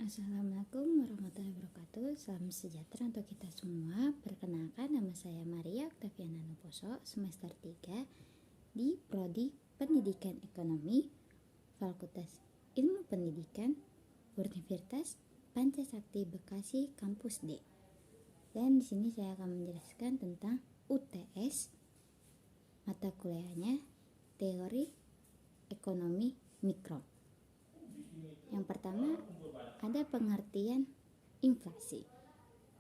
Assalamualaikum warahmatullahi wabarakatuh. Salam sejahtera untuk kita semua. Perkenalkan, nama saya Maria Octaviana Nuposo, semester 3 di Prodi Pendidikan Ekonomi, Fakultas Ilmu Pendidikan, Universitas Pancasakti Bekasi Kampus D. Dan di sini saya akan menjelaskan tentang UTS, mata kuliahnya Teori Ekonomi Mikro. Yang pertama, ada pengertian inflasi.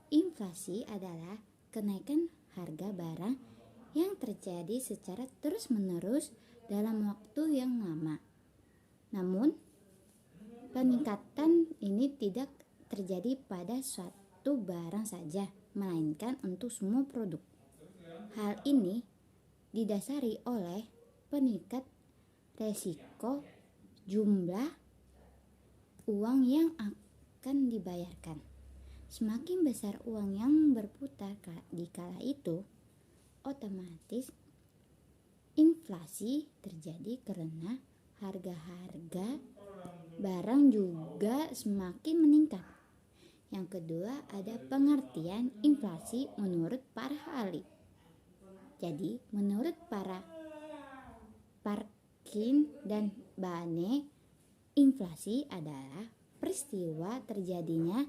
Inflasi adalah kenaikan harga barang yang terjadi secara terus-menerus dalam waktu yang lama. Namun, peningkatan ini tidak terjadi pada suatu barang saja, melainkan untuk semua produk. Hal ini didasari oleh peningkat resiko jumlah uang yang akan dibayarkan. Semakin besar uang yang berputar di kala itu, otomatis inflasi terjadi karena harga-harga barang juga semakin meningkat. Yang kedua, ada pengertian inflasi menurut para ahli. Jadi, menurut para Parkin dan Bane, inflasi adalah peristiwa terjadinya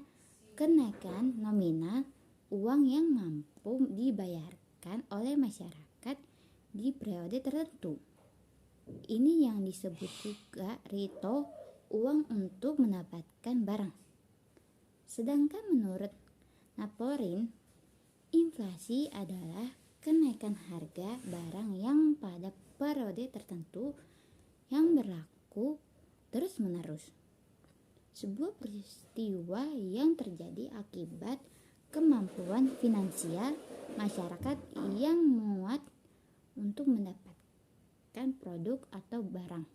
kenaikan nominal uang yang mampu dibayarkan oleh masyarakat di periode tertentu. Ini yang disebut juga rito uang untuk mendapatkan barang. Sedangkan menurut Napoleon, inflasi adalah kenaikan harga barang yang pada periode tertentu yang berlaku terus-menerus. Sebuah peristiwa yang terjadi akibat kemampuan finansial masyarakat yang muat untuk mendapatkan produk atau barang.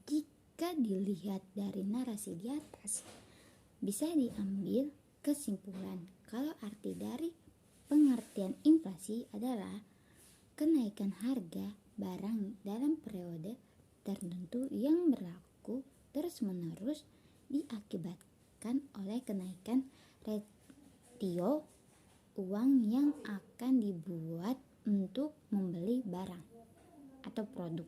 Jika dilihat dari narasi di atas, bisa diambil kesimpulan kalau arti dari pengertian inflasi adalah kenaikan harga barang dalam periode tertentu yang berlaku terus-menerus diakibatkan oleh kenaikan ratio uang yang akan dibuat untuk membeli barang atau produk.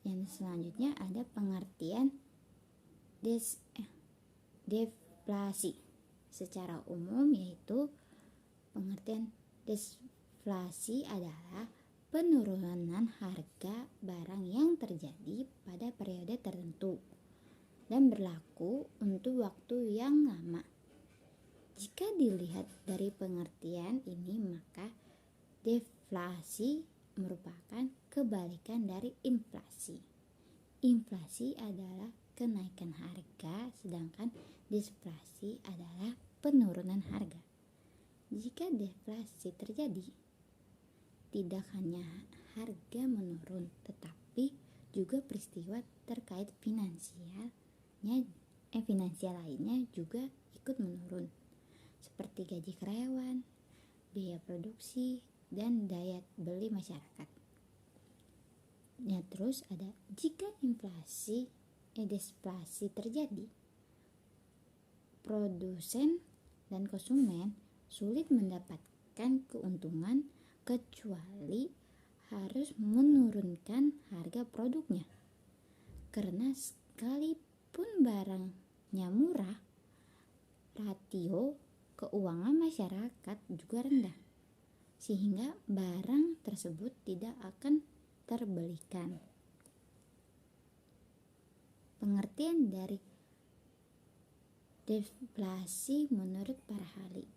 Yang selanjutnya ada pengertian deflasi. Secara umum, yaitu pengertian deflasi adalah penurunan harga barang yang terjadi pada periode tertentu dan berlaku untuk waktu yang lama. Jika dilihat dari pengertian ini, maka deflasi merupakan kebalikan dari inflasi. Inflasi adalah kenaikan harga, sedangkan deflasi adalah penurunan harga. Jika deflasi terjadi, tidak hanya harga menurun, tetapi juga peristiwa terkait finansial lainnya juga ikut menurun, seperti gaji karyawan, biaya produksi, dan daya beli masyarakat. Terus ada jika deflasi terjadi, produsen dan konsumen sulit mendapatkan keuntungan kecuali harus menurunkan harga produknya. Karena sekalipun barangnya murah, rasio keuangan masyarakat juga rendah, sehingga barang tersebut tidak akan terbelikan. Pengertian dari deflasi menurut para ahli.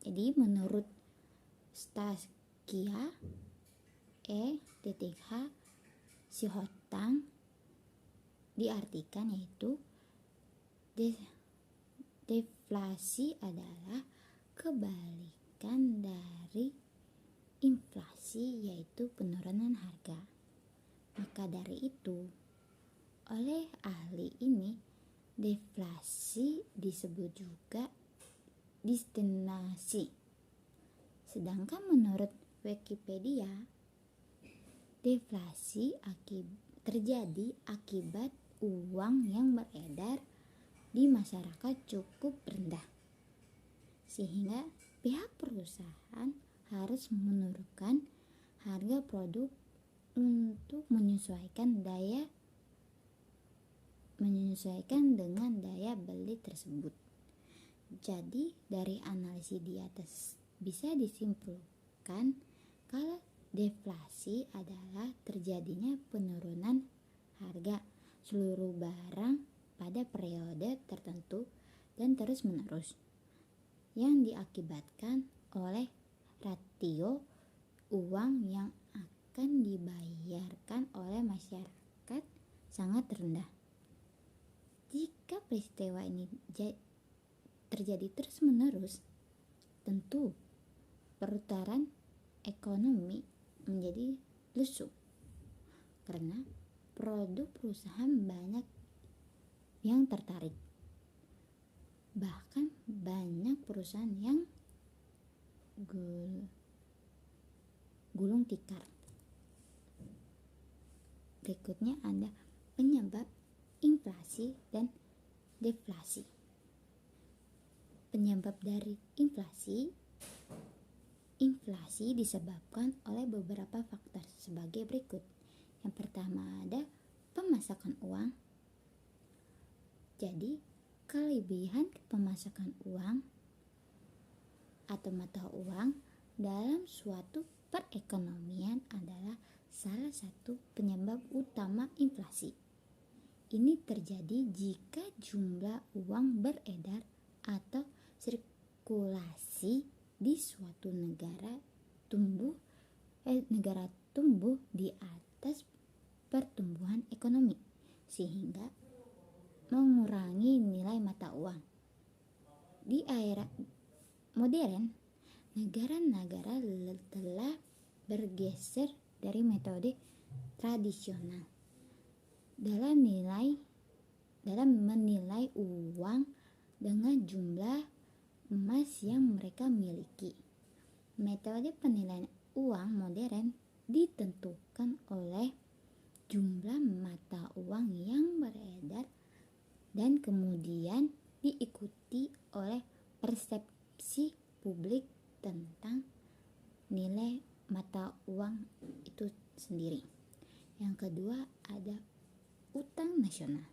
Jadi menurut Staskia E.H. Sihotang diartikan yaitu deflasi adalah kebalikan dari inflasi, yaitu penurunan harga. Maka dari itu, oleh ahli ini, deflasi disebut juga disinflasi. Sedangkan menurut Wikipedia, deflasi terjadi akibat uang yang beredar di masyarakat cukup rendah, sehingga pihak perusahaan harus menurunkan harga produk untuk menyesuaikan dengan daya beli tersebut. Jadi dari analisis di atas bisa disimpulkan kalau deflasi adalah terjadinya penurunan harga seluruh barang pada periode tertentu dan terus-menerus yang diakibatkan oleh rasio uang yang akan dibayarkan oleh masyarakat sangat rendah. Jika peristiwa ini terjadi terus-menerus, tentu perputaran ekonomi menjadi lesu karena produk perusahaan banyak yang tertarik. Bahkan banyak perusahaan yang gulung tikar. Berikutnya ada penyebab inflasi dan deflasi. Penyebab dari inflasi disebabkan oleh beberapa faktor sebagai berikut. Yang pertama ada pemasakan uang. Jadi, kelebihan pemasakan uang atau mata uang dalam suatu perekonomian adalah salah satu penyebab utama inflasi. Ini terjadi jika jumlah uang beredar atau sirkulasi di suatu negara tumbuh di atas pertumbuhan ekonomi, sehingga mengurangi nilai mata uang. Di era modern, negara-negara telah bergeser dari metode tradisional dalam menilai uang dengan jumlah emas yang mereka miliki. Metode penilaian uang modern ditentukan oleh jumlah mata uang yang beredar dan kemudian diikuti oleh persepsi publik tentang nilai mata uang itu sendiri. Yang kedua ada utang nasional.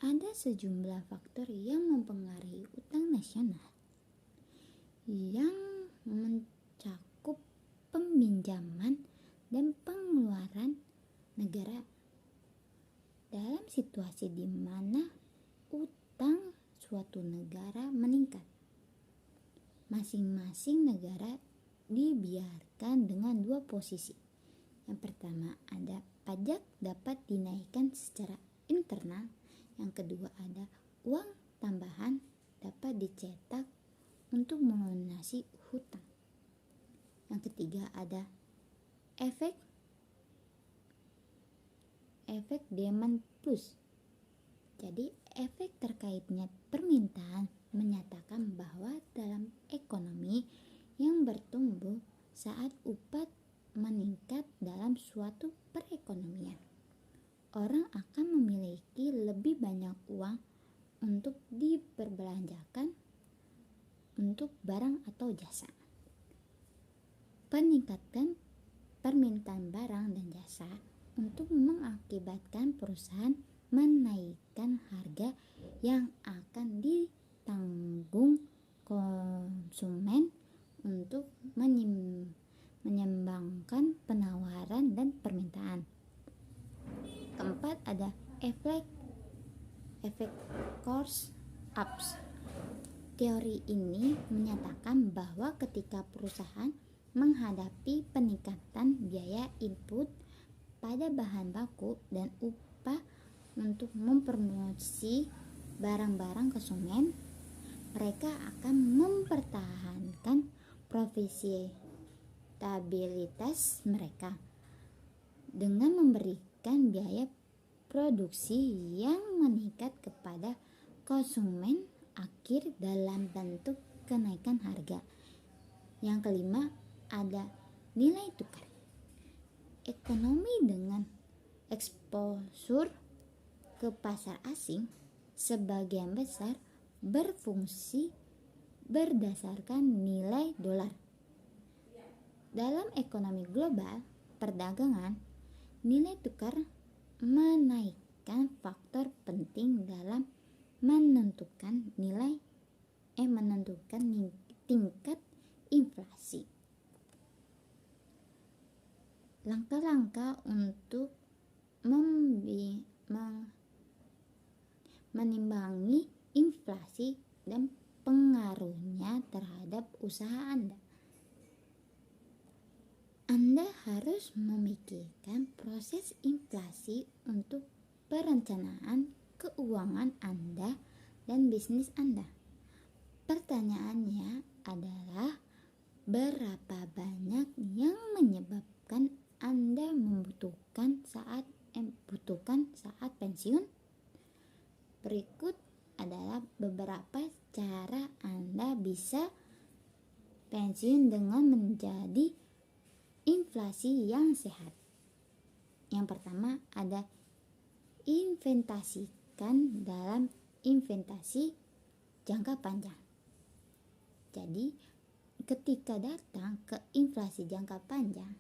Ada sejumlah faktor yang mempengaruhi utang nasional yang mencakup peminjaman dan pengeluaran negara. Dalam situasi di mana utang suatu negara meningkat, masing-masing negara dibiarkan dengan dua posisi. Yang pertama ada pajak dapat dinaikkan secara internal. Yang kedua ada uang tambahan dapat dicetak untuk melunasi hutang. Yang ketiga ada efek demand push. Jadi efek terkaitnya permintaan menyatakan bahwa dalam ekonomi yang bertumbuh saat upah meningkat dalam suatu perekonomian, orang akan memiliki lebih banyak uang untuk diperbelanjakan untuk barang atau jasa. Peningkatan permintaan barang dan jasa untuk mengakibatkan perusahaan menaikkan harga yang akan ditanggung konsumen untuk menyeimbangkan penawaran dan permintaan. Keempat ada efek cost ups. Teori ini menyatakan bahwa ketika perusahaan menghadapi peningkatan biaya input pada bahan baku dan upah untuk memproduksi barang-barang konsumen, mereka akan mempertahankan profitabilitas mereka dengan memberikan biaya produksi yang meningkat kepada konsumen akhir dalam bentuk kenaikan harga. Yang kelima ada nilai tukar. Ekonomi dengan eksposur ke pasar asing sebagian besar berfungsi berdasarkan nilai dolar. Dalam ekonomi global perdagangan, nilai tukar menaikkan faktor penting dalam menentukan tingkat inflasi. Langkah-langkah untuk menimbangi inflasi dan pengaruhnya terhadap usaha Anda. Anda harus memikirkan proses inflasi untuk perencanaan keuangan Anda dan bisnis Anda. Pertanyaannya adalah berapa banyak yang menyebabkan Anda membutuhkan saat pensiun? Berikut adalah beberapa cara Anda bisa pensiun dengan menjadi inflasi yang sehat. Yang pertama ada investasikan dalam investasi jangka panjang. Jadi ketika datang ke inflasi jangka panjang,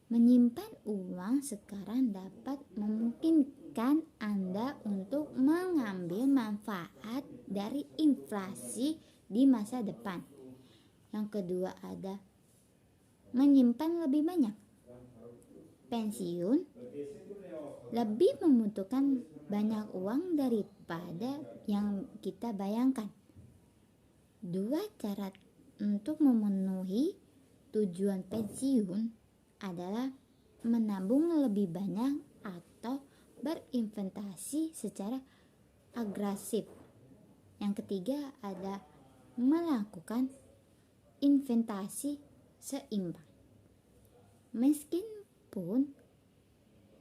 menyimpan uang sekarang dapat memungkinkan Anda untuk mengambil manfaat dari inflasi di masa depan. Yang kedua ada menyimpan lebih banyak. Pensiun lebih membutuhkan banyak uang daripada yang kita bayangkan. Dua cara untuk memenuhi tujuan pensiun adalah menabung lebih banyak atau berinvestasi secara agresif. Yang ketiga ada melakukan investasi seimbang. Meskipun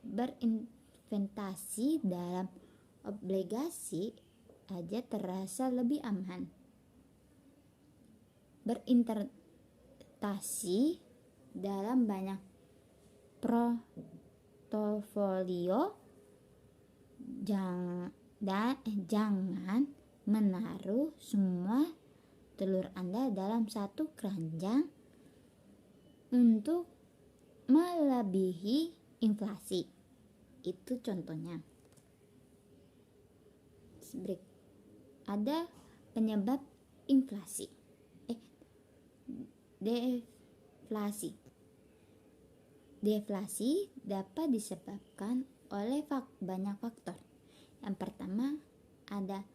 berinvestasi dalam obligasi aja terasa lebih aman, berinvestasi dalam banyak portofolio jangan menaruh semua telur Anda dalam satu keranjang untuk melebihi inflasi. Itu contohnya. Ada penyebab inflasi. Deflasi dapat disebabkan oleh banyak faktor. Yang pertama ada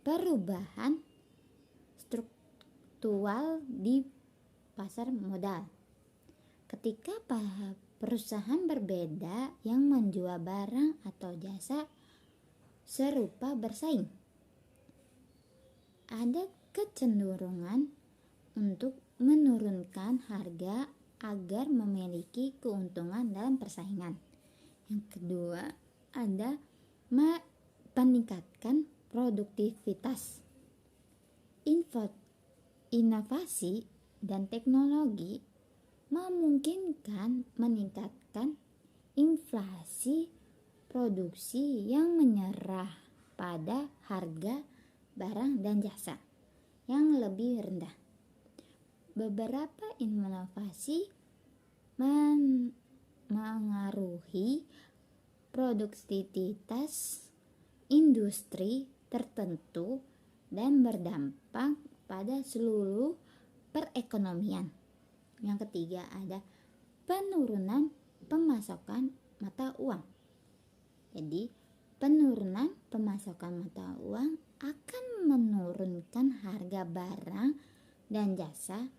perubahan struktural di pasar modal. Ketika perusahaan berbeda yang menjual barang atau jasa serupa bersaing, ada kecenderungan untuk menurunkan harga agar memiliki keuntungan dalam persaingan. Yang kedua, ada meningkatkan produktivitas. Inovasi dan teknologi memungkinkan meningkatkan inflasi produksi yang menyerah pada harga barang dan jasa yang lebih rendah. Beberapa inovasi mengaruhi produktivitas industri tertentu dan berdampak pada seluruh perekonomian. Yang ketiga ada penurunan pemasukan mata uang. Jadi penurunan pemasukan mata uang akan menurunkan harga barang dan jasa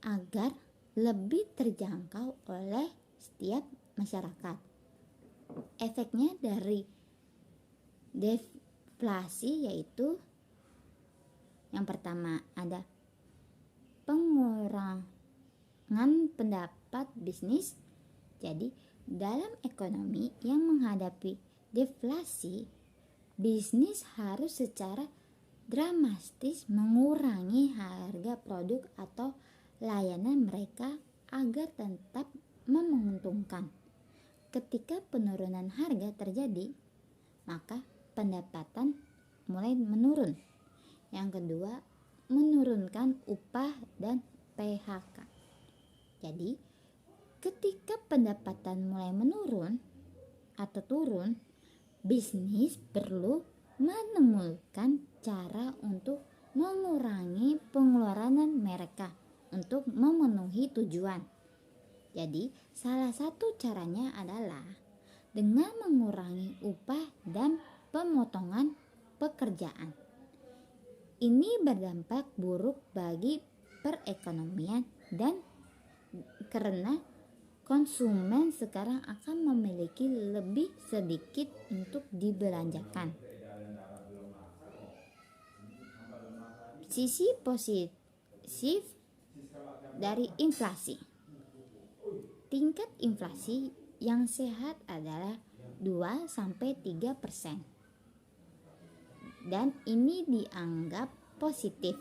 agar lebih terjangkau oleh setiap masyarakat. Efeknya dari deflasi yaitu yang pertama ada pengurangan pendapat bisnis. Jadi dalam ekonomi yang menghadapi deflasi, bisnis harus secara dramatis mengurangi harga produk atau layanan mereka agar tetap menguntungkan. ketika penurunan harga terjadi, maka pendapatan mulai menurun. Yang kedua, menurunkan upah dan PHK. Jadi, ketika pendapatan mulai menurun atau turun, bisnis perlu menemukan cara untuk mengurangi pengeluaran mereka untuk memenuhi tujuan. Jadi, salah satu caranya adalah dengan mengurangi upah dan pemotongan pekerjaan. Ini berdampak buruk bagi perekonomian dan karena konsumen sekarang akan memiliki lebih sedikit untuk dibelanjakan. Sisi positif dari inflasi. Tingkat inflasi yang sehat adalah 2-3%. Dan ini dianggap positif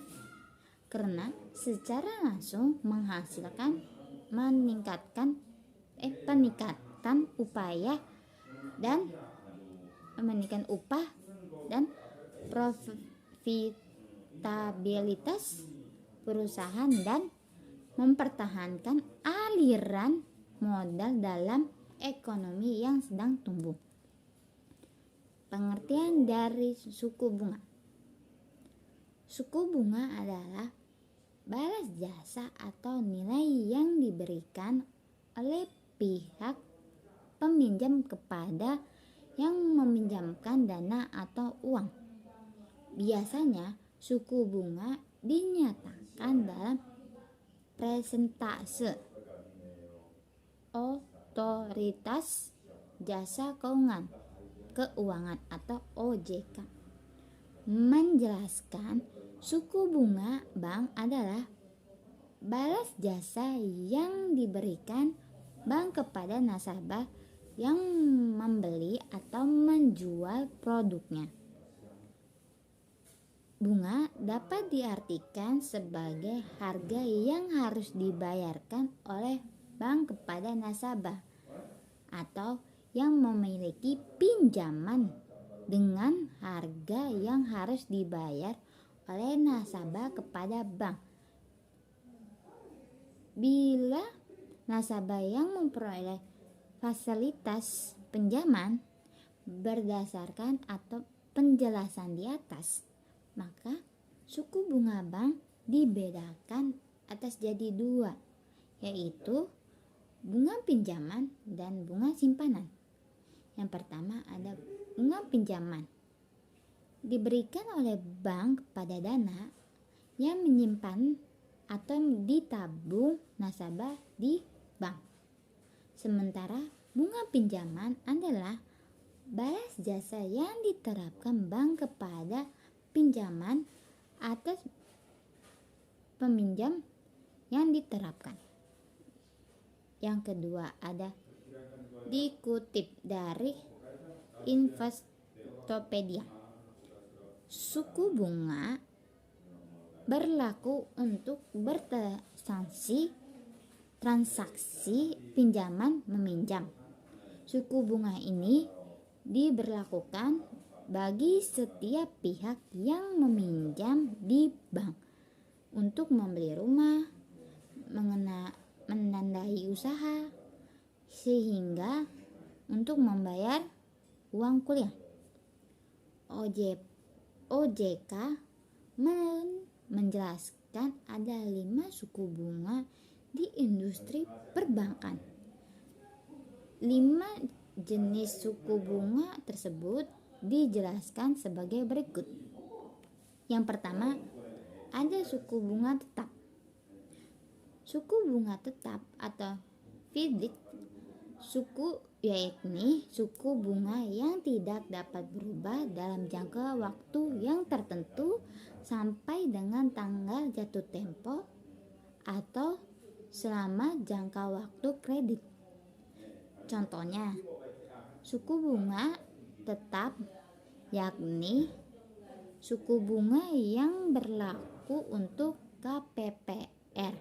karena secara langsung menghasilkan peningkatan upah dan profitabilitas perusahaan dan mempertahankan aliran modal dalam ekonomi yang sedang tumbuh. Pengertian dari suku bunga. Suku bunga adalah balas jasa atau nilai yang diberikan oleh pihak peminjam kepada yang meminjamkan dana atau uang. Biasanya suku bunga dinyatakan dalam persentase otoritas jasa keuangan atau OJK. Menjelaskan suku bunga bank adalah balas jasa yang diberikan bank kepada nasabah yang membeli atau menjual produknya. Bunga dapat diartikan sebagai harga yang harus dibayarkan oleh bank kepada nasabah atau yang memiliki pinjaman dengan harga yang harus dibayar oleh nasabah kepada bank. Bila nasabah yang memperoleh fasilitas pinjaman berdasarkan atau penjelasan di atas, maka suku bunga bank dibedakan atas jadi dua, yaitu bunga pinjaman dan bunga simpanan. Yang pertama ada bunga pinjaman, diberikan oleh bank pada dana yang menyimpan atau ditabung nasabah di bank. Sementara bunga pinjaman adalah balas jasa yang diterapkan bank kepada pinjaman atas peminjam yang diterapkan. Yang kedua ada dikutip dari Investopedia. Suku bunga berlaku untuk transaksi pinjaman meminjam. Suku bunga ini diberlakukan bagi setiap pihak yang meminjam di bank untuk membeli rumah, menandai usaha, sehingga untuk membayar uang kuliah. OJK menjelaskan ada 5 suku bunga di industri perbankan. 5 jenis suku bunga tersebut dijelaskan sebagai berikut. Yang pertama, ada suku bunga tetap. Suku bunga tetap atau fixed yakni suku bunga yang tidak dapat berubah dalam jangka waktu yang tertentu sampai dengan tanggal jatuh tempo atau selama jangka waktu kredit. Contohnya, suku bunga tetap yakni suku bunga yang berlaku untuk KPR,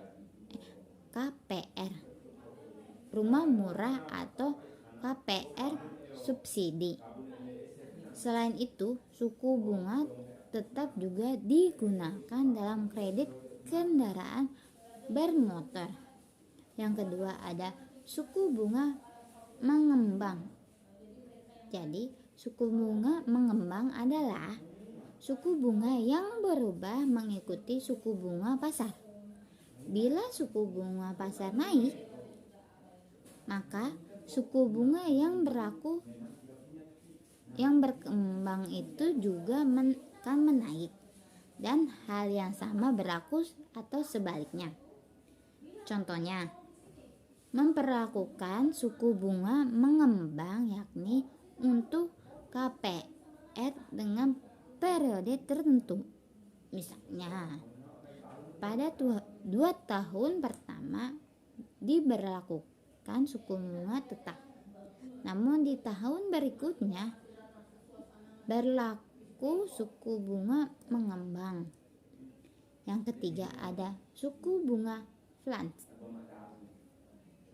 rumah murah atau KPR subsidi. Selain itu, suku bunga tetap juga digunakan dalam kredit kendaraan bermotor. Yang kedua ada suku bunga mengembang. Jadi, suku bunga mengembang adalah suku bunga yang berubah mengikuti suku bunga pasar. Bila suku bunga pasar naik, maka suku bunga yang berkembang itu juga akan menaik, dan hal yang sama berlaku atau sebaliknya. Contohnya, memperlakukan suku bunga mengembang yakni untuk KPR dengan periode tertentu. Misalnya, pada 2 tahun pertama diberlakukan suku bunga tetap. Namun di tahun berikutnya berlaku suku bunga mengembang. Yang ketiga ada suku bunga flat.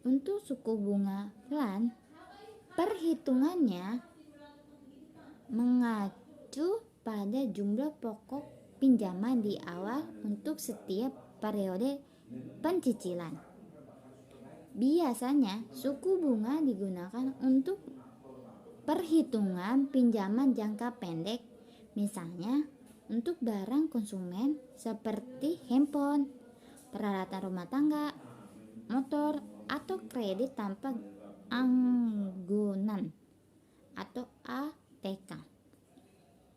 Untuk suku bunga flat, perhitungannya mengacu pada jumlah pokok pinjaman di awal untuk setiap periode pencicilan. Biasanya suku bunga digunakan untuk perhitungan pinjaman jangka pendek, misalnya untuk barang konsumen seperti handphone, peralatan rumah tangga, motor, atau kredit tanpa anggunan atau ATK.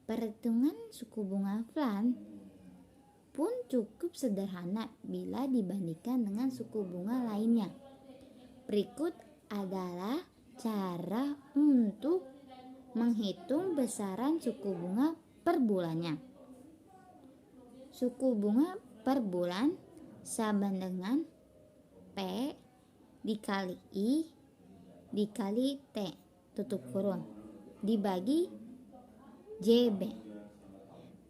Perhitungan suku bunga flat pun cukup sederhana bila dibandingkan dengan suku bunga lainnya. Berikut adalah cara untuk menghitung besaran suku bunga per bulannya. Suku bunga per bulan sama dengan P dikali I dikali T tutup kurung dibagi JB.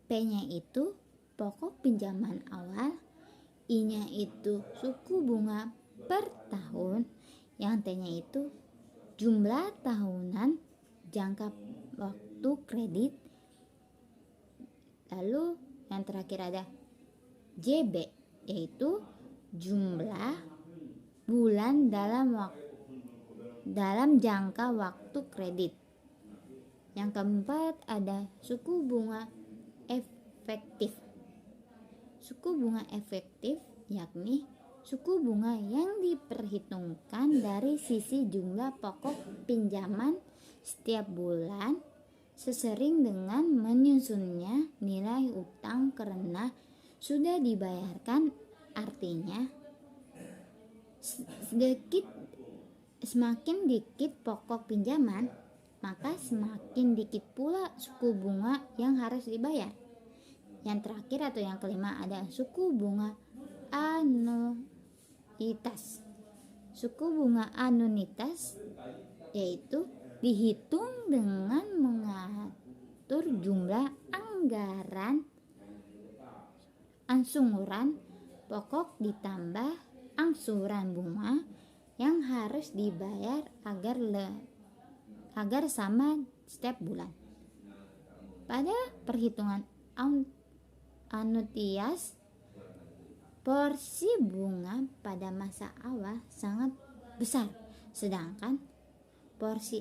P-nya itu pokok pinjaman awal, I-nya itu suku bunga per tahun, yang T-nya itu jumlah tahunan jangka waktu kredit. Lalu yang terakhir ada JB, yaitu jumlah bulan dalam jangka waktu kredit. Yang keempat ada suku bunga efektif. Suku bunga efektif yakni suku bunga yang diperhitungkan dari sisi jumlah pokok pinjaman setiap bulan sesering dengan menyusunnya nilai utang karena sudah dibayarkan. Artinya semakin dikit pokok pinjaman, maka semakin dikit pula suku bunga yang harus dibayar. Yang terakhir atau yang kelima ada suku bunga anuitas. Suku bunga anuitas yaitu dihitung dengan mengatur jumlah angsuran pokok ditambah angsuran bunga yang harus dibayar agar sama setiap bulan. Pada perhitungan anuitas, porsi bunga pada masa awal sangat besar, sedangkan porsi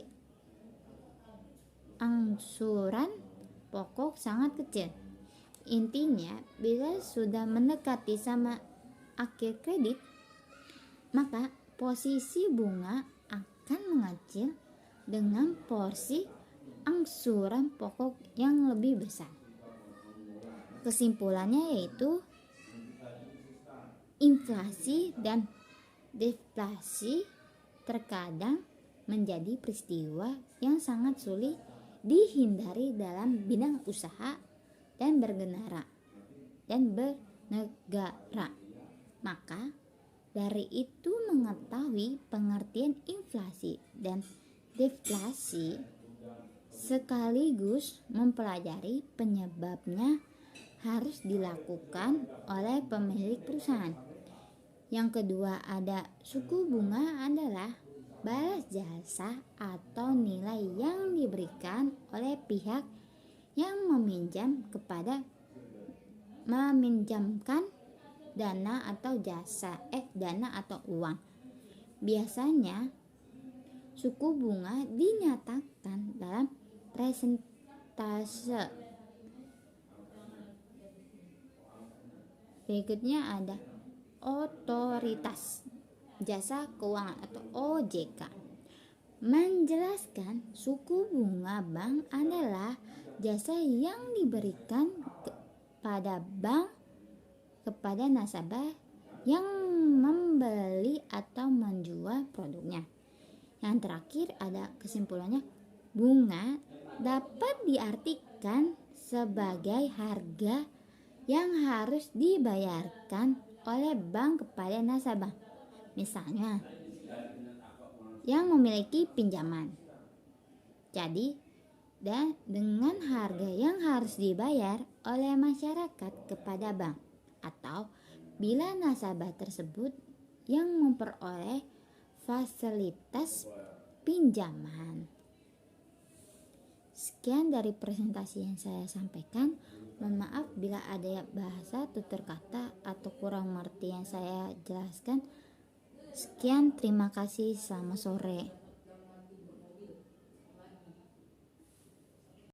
angsuran pokok sangat kecil. Intinya, bila sudah mendekati sama akhir kredit, maka posisi bunga akan mengecil dengan porsi angsuran pokok yang lebih besar. Kesimpulannya yaitu inflasi dan deflasi terkadang menjadi peristiwa yang sangat sulit dihindari dalam bidang usaha dan bernegara. Maka dari itu mengetahui pengertian inflasi dan deflasi sekaligus mempelajari penyebabnya harus dilakukan oleh pemilik perusahaan. Yang kedua ada suku bunga adalah balas jasa atau nilai yang diberikan oleh pihak yang meminjamkan dana atau uang. Biasanya suku bunga dinyatakan dalam persentase. Berikutnya ada otoritas jasa keuangan atau OJK. Menjelaskan suku bunga bank adalah jasa yang diberikan kepada bank kepada nasabah yang membeli atau menjual produknya. Yang terakhir ada kesimpulannya, bunga dapat diartikan sebagai harga yang harus dibayarkan oleh bank kepada nasabah. Misalnya, yang memiliki pinjaman. Jadi, dengan harga yang harus dibayar oleh masyarakat kepada bank, atau bila nasabah tersebut yang memperoleh fasilitas pinjaman. Sekian dari presentasi yang saya sampaikan. Mohon maaf bila ada bahasa tutur kata atau kurang mengerti yang saya jelaskan. Sekian, terima kasih, selamat sore.